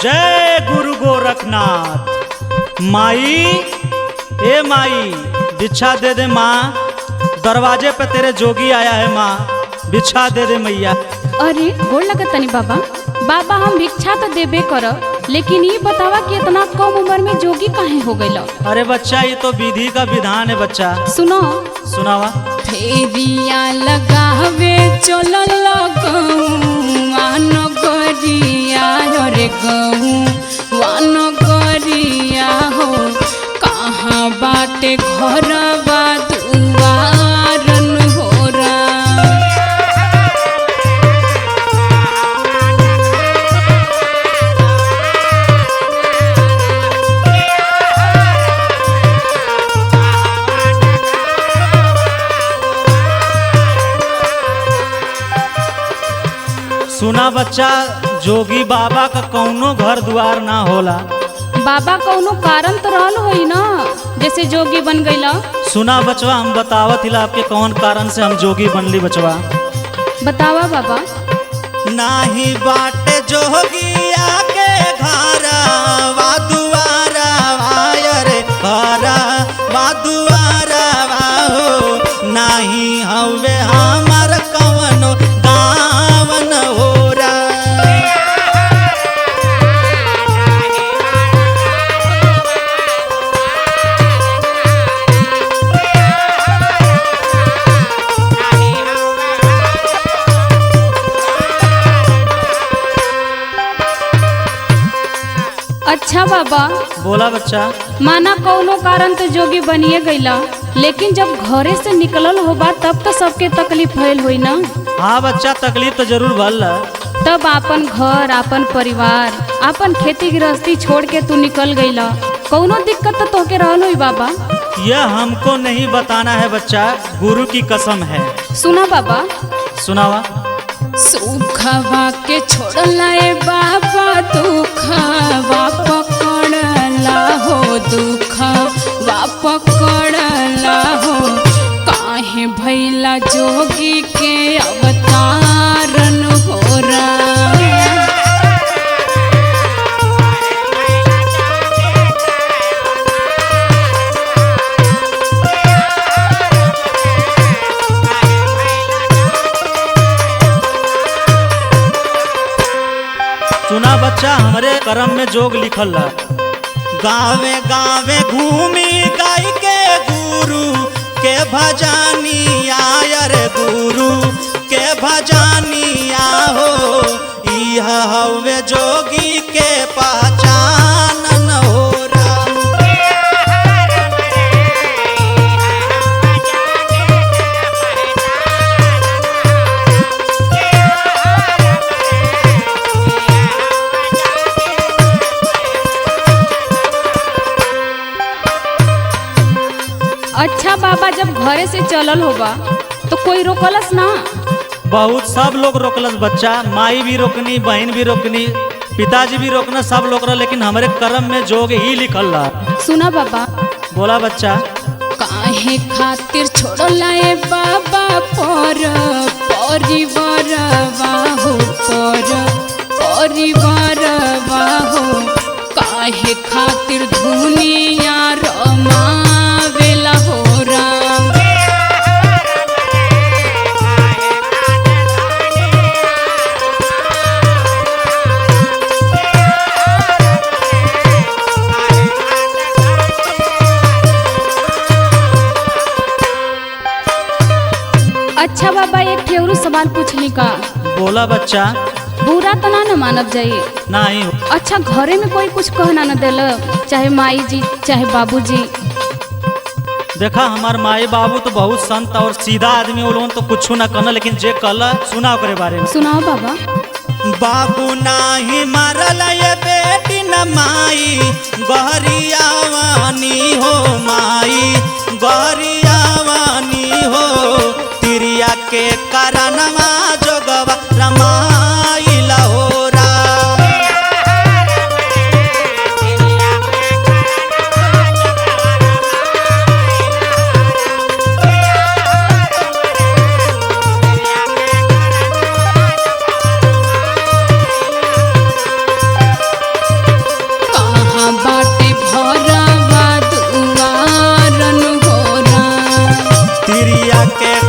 जय गुरु गोरखनाथ। माई, ए माई, भिक्षा दे दे माँ। दरवाजे पे तेरे जोगी आया है माँ, भिक्षा दे दे मैया। अरे गोड़ लगत तनी बाबा। बाबा हम भिक्षा तो देबे कर, लेकिन ये बतावा कि इतना कम उम्र में जोगी काहे हो गइल? अरे बच्चा, ये तो विधि का विधान है बच्चा। सुनो, सुनावा। फेरिया लगावे चलल गौआ नगरिया, रे गौआ नगरिया हो। कहाँ बाटे घरवा दुआरन होरा। सुना बच्चा, जोगी बाबा का कौनो घर द्वार ना होला। बाबा कौनो कारण तो रहल होई ना, जैसे जोगी बन गइला। सुना बचवा, हम बतावत हिला आपके कौन कारण से हम जोगी बनली बचवा। बतावा बाबा। नाही बाटे जोगिया के घरा वा दुआरा रे घरा वा दुआरा हो। नाही हवे हमार कवनो गावन होरा। अच्छा बाबा, बोला बच्चा। माना कौनो कारण तो जोगी बनिए गइला, लेकिन जब घरे से निकलल होबा तब तो सबके तकलीफ भइल होई ना। हाँ बच्चा, तकलीफ तो जरूर भल। तब आपन घर, आपन परिवार, आपन खेती गृहस्थी छोड़ के तू निकल गइला, कौनो दिक्कत तो तोके रहल होई बाबा? यह हमको नहीं बताना है बच्चा, गुरु की कसम है। सुना बाबा। सुनावा। सुखवा के छोड़ला ए बाबा, दुखवा पकड़ला हो, दुखवा पकड़ला हो। काहे भइला जोगी के अवतारन होरा। सुना बच्चा, हमारे कर्म में जोग लिखल है। गावे गावे घूमी गाय के गुरु के भजानिया, रे गुरु के भजानिया हो। यह हवे जोगी के पहचानन होरा। अच्छा बाबा, जब घरे से चलल होबा तो कोई रोकलस ना? बहुत सब लोग रोकलस बच्चा, माई भी रोकनी, बहन भी रोकनी, पिताजी भी रोकना, सब लोग रहा, लेकिन हमारे कर्म में जोग ही लिखल रहा। सुना बाबा। बोला बच्चा। काहे खातिर छोड़ला ए बाबा परिवारवा हो, परिवारवा हो। काहे खातिर दुनिया रमावेला हो राम। अच्छा बाबा, एक ठेवरू सवाल पूछली का? बोला बच्चा। बुरा तो ना मानब जाइए। नहीं। अच्छा, घरे में कोई कुछ कहना न देल, चाहे माई जी चाहे बाबूजी? देखा, हमार माई बाबू तो बहुत संत और सीधा आदमी, वो लोग तो कुछ ना कहना, लेकिन जे कहला सुना ओकरे बारे में। सुनाओ बाबा। बाबू नाही मारल ये बेटी न माई, गहरियावानी हो माई, गहरियावानी हो। तिरिया के कारणवा जोगवा रमाइला होरा। के